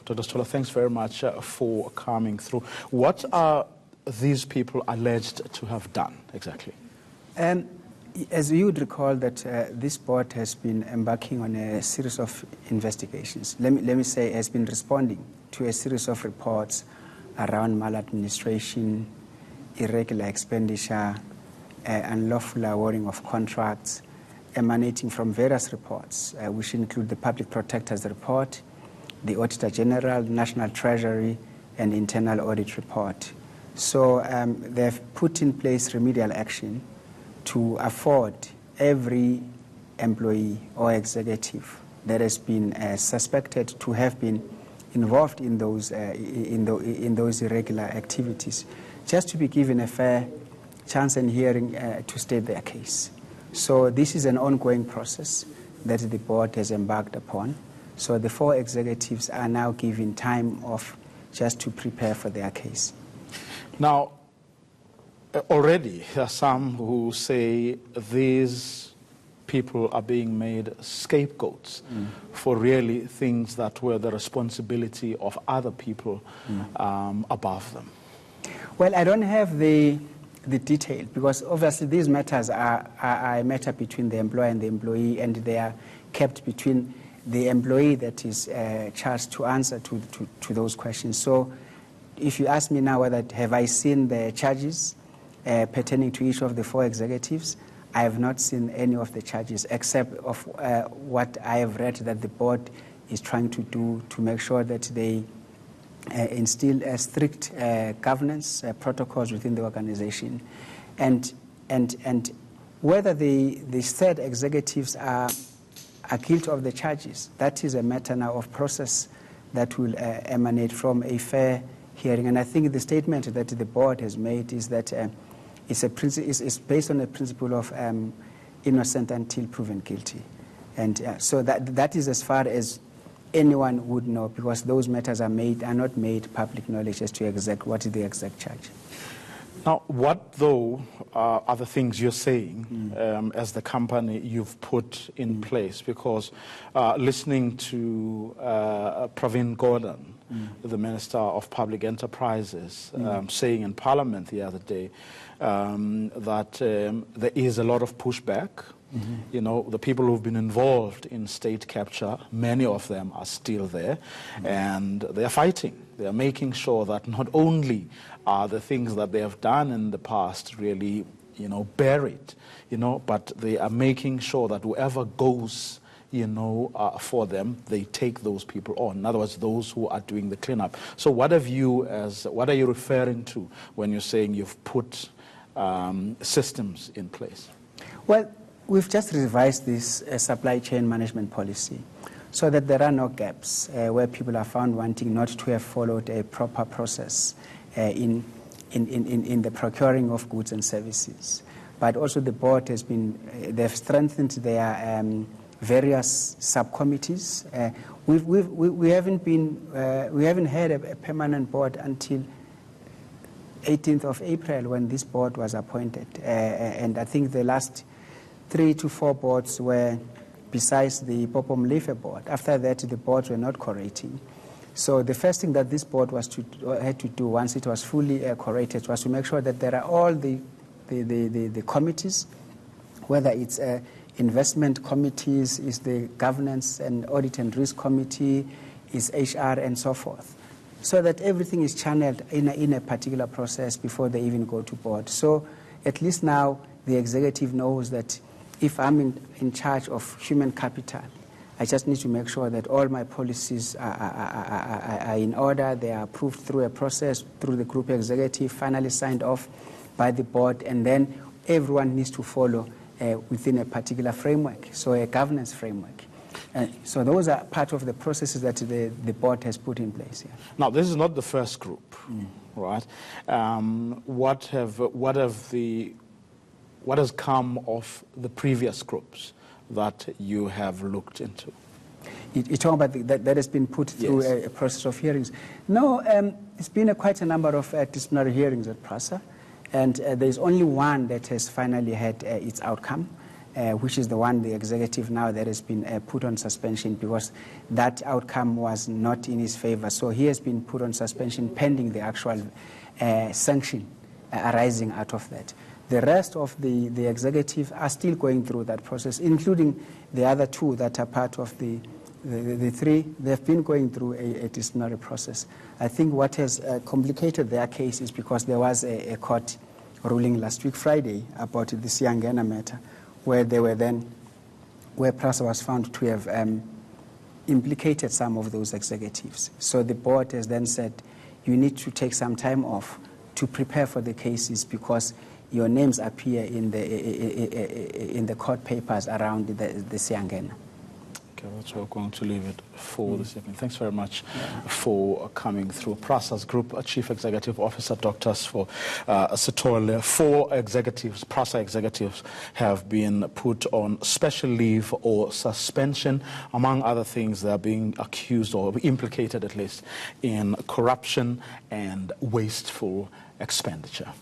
Dr. Stola, thanks very much for coming through. What are these people alleged to have done exactly? As you would recall that this board has been embarking on a series of investigations. Let me say has been responding to a series of reports around maladministration, irregular expenditure, unlawful awarding of contracts emanating from various reports, which include the Public Protector's Report, the Auditor General, National Treasury, and Internal Audit Report. So they've put in place remedial action to afford every employee or executive that has been suspected to have been involved in those irregular activities, just to be given a fair chance and hearing to state their case. So this is an ongoing process that the board has embarked upon. So the 4 executives are now given time off just to prepare for their case. Now, already there are some who say these people are being made scapegoats for really things that were the responsibility of other people above them. Well, I don't have the detail, because obviously these matters are a matter between the employer and the employee, and they are kept between the employee that is charged to answer to those questions. So if you ask me now whether have I seen the charges pertaining to each of the 4 executives, I have not seen any of the charges except of what I have read that the board is trying to do to make sure that they instill strict governance protocols within the organization, and whether the said executives are guilty of the charges, that is a matter now of process that will emanate from a fair hearing. And I think the statement that the board has made is that it's based on a principle of innocent until proven guilty. And so that is as far as anyone would know, because those matters are not made public knowledge as to what is the exact charge. Now, what, though, are the things you're saying as the company you've put in place? Because listening to Pravin Gordhan, the Minister of Public Enterprises, saying in Parliament the other day that there is a lot of pushback. You know, the people who've been involved in state capture, many of them are still there, and they are fighting. They are making sure that not only are the things that they have done in the past really, buried, but they are making sure that whoever goes, for them, they take those people on. In other words, those who are doing the cleanup. So what are you referring to when you're saying you've put systems in place? Well, we've just revised this supply chain management policy so that there are no gaps where people are found wanting not to have followed a proper process in the procuring of goods and services. But also the board they've strengthened their various subcommittees. We haven't had a permanent board until 18th of April when this board was appointed. And I think the last 3 to 4 boards were besides the Popom Lefe board. After that, the boards were not cooperating. So the first thing that this board had to do once it was fully cooperated was to make sure that there are all the committees, whether it's investment committees, is the governance and audit and risk committee, is HR and so forth, so that everything is channeled in a particular process before they even go to board. So at least now the executive knows that if I'm in charge of human capital, I just need to make sure that all my policies are in order, they are approved through a process, through the group executive, finally signed off by the board, and then everyone needs to follow within a particular framework, so a governance framework. So those are part of the processes that the board has put in place. Yeah. Now, this is not the first group, right? What has come of the previous groups that you have looked into? You're talking about that has been put through a process of hearings? No, it's been quite a number of disciplinary hearings at Prasa, and there's only one that has finally had its outcome, which is the one, the executive now, that has been put on suspension because that outcome was not in his favor. So he has been put on suspension pending the actual sanction arising out of that. The rest of the executive are still going through that process, including the other two that are part of the three. They've been going through a disciplinary process. I think what has complicated their case is because there was a court ruling last week, Friday, about the Siangena matter, where Prasa was found to have implicated some of those executives. So the board has then said, you need to take some time off to prepare for the cases because your names appear in the court papers around the Siangena. Okay, that's where we're going to leave it for this evening. Thanks very much for coming through. Prasa's Group Chief Executive Officer, Dr. Sithole. 4 executives, Prasa executives, have been put on special leave or suspension. Among other things, they are being accused or implicated, at least, in corruption and wasteful expenditure.